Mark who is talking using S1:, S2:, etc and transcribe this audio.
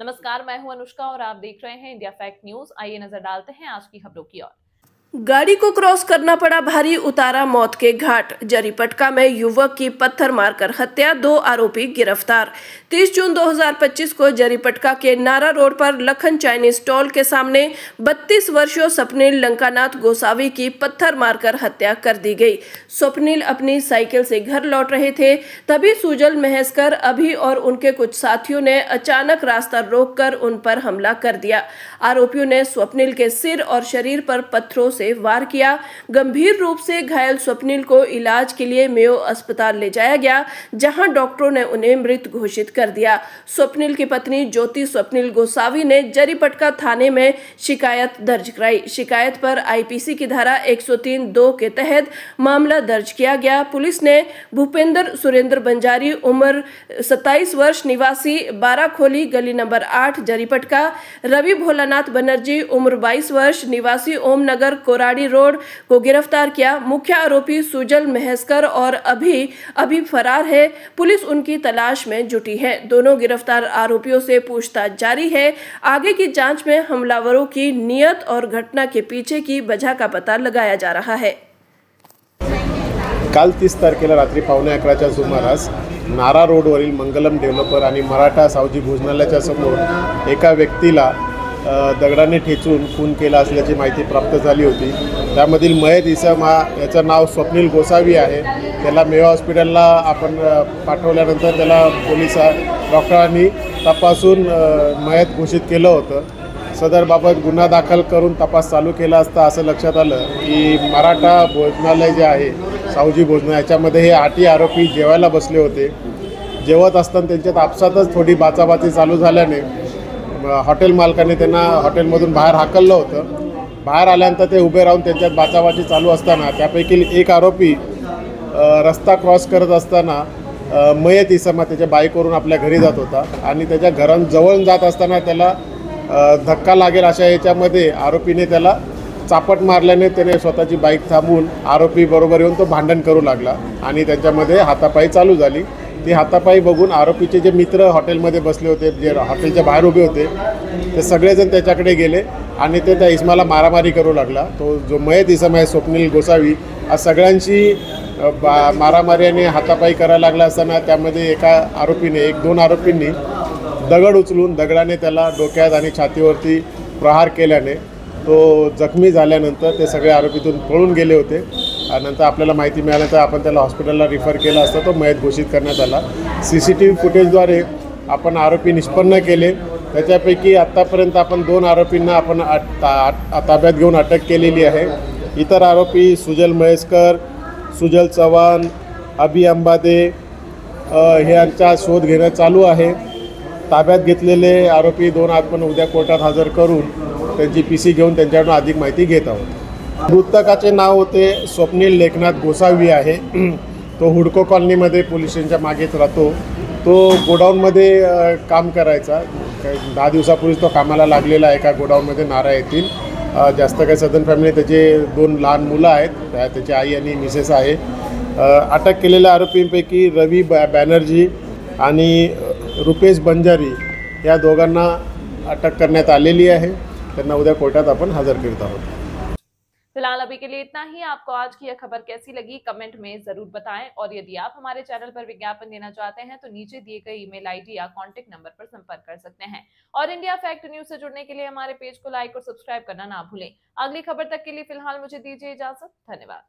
S1: नमस्कार, मैं हूं अनुष्का और आप देख रहे हैं इंडिया फैक्ट न्यूज। आइए नजर डालते हैं आज की खबरों की ओर।
S2: गाड़ी को क्रॉस करना पड़ा भारी, उतारा मौत के घाट। जरीपटका में युवक की पत्थर मारकर हत्या, 2 आरोपी गिरफ्तार। 30 जून 2025 को जरीपटका के नारा रोड पर लखन चाइनीज स्टॉल के सामने 32 वर्षीय स्वप्निल लंकानाथ गोसावी की पत्थर मारकर हत्या कर दी गई। स्वप्निल अपनी साइकिल से घर लौट रहे थे, तभी सुजल महेशकर अभी और उनके कुछ साथियों ने अचानक रास्ता रोककर उन पर हमला कर दिया। आरोपियों ने स्वप्निल के सिर और शरीर पर पत्थरों से वार किया। गंभीर रूप से घायल स्वप्निल को इलाज के लिए मेयो अस्पताल ले जाया गया, जहां डॉक्टरों ने उन्हें मृत घोषित कर दिया। स्वप्निल की पत्नी ज्योति स्वप्निल गोसावी ने जरीपटका थाने में शिकायत दर्ज कराई। शिकायत पर आईपीसी की धारा 103(2) के तहत मामला दर्ज किया गया। पुलिस ने भूपेंद्र सुरेंद्र बंजारी, उम्र 27 वर्ष, निवासी 12 खोली गली नंबर 8 जरीपटका, रवि भोलानाथ बनर्जी, उम्र 22 वर्ष, निवासी ओम नगर कोराड़ी रोड को गिरफ्तार किया। मुख्य आरोपी सुजल महेशकर और अभी फरार है। पुलिस उनकी तलाश में जुटी है। दोनों गिरफ्तार आरोपियों से पूछताछ जारी है। आगे की जांच में हमलावरों की नियत और घटना के पीछे की वजह का पता लगाया जा रहा है।
S3: काल 30 तारखेला रात्री 11:15च्या सुमारास नारा रोडवरील मंगलम डेव्हलपर आणि मराठा सावजी भोजनालयाच्या समोर एका व्यक्तीला दगडाने ठेचून खून केला असल्याची माहिती प्राप्त झाली होती। त्यामधील मयत इसम याचं नाव स्वप्निल गोसावी आहे। त्याला मेयो हॉस्पिटलला आपण पाठवल्यानंतर त्याला डॉक्टरांनी तपासून मयत घोषित केलं होतं। सदरबाबत गुन्हा दाखल करून तपास चालू केला असता असं लक्षात आलं की मराठा भोजनालय जे आहे सावजी भोजनालय, याच्यामध्ये हे 8 आरोपी जेवायला बसले होते। जेवत असताना त्यांच्यात आपसातच थोडी बाचाबाची चालू झाल्याने हॉटेल मालकाने त्यांना हॉटेलमधून बाहेर हाकललं होतं। बाहेर आल्यानंतर ते उभे राहून त्यांच्यात बाचाबाची चालू असताना त्यापैकी एक आरोपी रस्ता क्रॉस करत असताना मयत इसमा त्याच्या बाईकवरून आपल्या घरी जात होता आणि त्याच्या घराजवळ जात असताना त्याला धक्का लागेल अशा याच्यामध्ये आरोपीने त्याला चापट मारल्याने त्याने स्वतःची बाईक थांबवून आरोपी बरोबर येऊन तो भांडण करू लागला आणि त्यांच्यामध्ये हातापाई चालू झाली। ती हातापाई बघून आरोपीचे जे मित्र हॉटेलमध्ये बसले होते, जे हॉटेलच्या बाहेर उभे होते, ते सगळेजण त्याच्याकडे गेले आणि ते त्या इसमाला मारामारी करू लागला। तो जो मयत इसम आहे स्वप्निल गोसावी, आज सगळ्यांशी मारामारी आणि हातापाई करायला लागला असताना त्यामध्ये एका आरोपीने 1-2 आरोपींनी दगड उचलून दगडाने त्याला डोक्यात आणि छातीवरती प्रहार केल्याने तो जखमी झाल्यानंतर ते सगळे आरोपीतून पळून गेले होते। नंतर आपल्याला माहिती मिळाल्यानंतर आपण त्याला हॉस्पिटलला रिफर केला असता तो मयत घोषित करण्यात आला। CCTV फुटेजद्वारे आपण आरोपी निष्पन्न केले। त्याच्यापैकी आत्तापर्यंत आपण 2 आरोपींना आपण ताब्यात घेऊन अटक केलेली आहे। इतर आरोपी सुजल महेशकर, सुजल चव्हाण, अभि अंबादे यांचा शोध घेणं चालू आहे। ताब्यात घेतलेले आरोपी 2 आपण उद्या कोर्टात हजर करून त्यांची PC घेऊन त्यांच्याकडून अधिक माहिती घेत आहोत। मृतकाचे नाव होते स्वप्निल लेखनाथ गोसावी आहे। तो हुडको कॉलनीमध्ये पोलीस स्टेशनच्या मागेच राहतो। तो गोडाऊनमध्ये काम करायचा। 10 दिवसापूर्वी तो कामाला लागलेला आहे एका गोडाऊनमध्ये नारा येथील। जास्त काही सदन फॅमिली, त्याचे 2 लहान मुलं आहेत, त्याची आई आणि मिसेस आहे। अटक केलेल्या आरोपींपैकी रवि बॅनर्जी आणि रुपेश बंजारी या दोघांना अटक करण्यात आलेली आहे। त्यांना उद्या कोर्टात आपण हजर करत आहोत।
S1: फिलहाल अभी के लिए इतना ही। आपको आज की यह खबर कैसी लगी कमेंट में जरूर बताएं और यदि आप हमारे चैनल पर विज्ञापन देना चाहते हैं तो नीचे दिए गए ईमेल आईडी या कांटेक्ट नंबर पर संपर्क कर सकते हैं। और इंडिया फैक्ट न्यूज से जुड़ने के लिए हमारे पेज को लाइक और सब्सक्राइब करना ना भूलें। अगली खबर तक के लिए फिलहाल मुझे दीजिए इजाजत। धन्यवाद।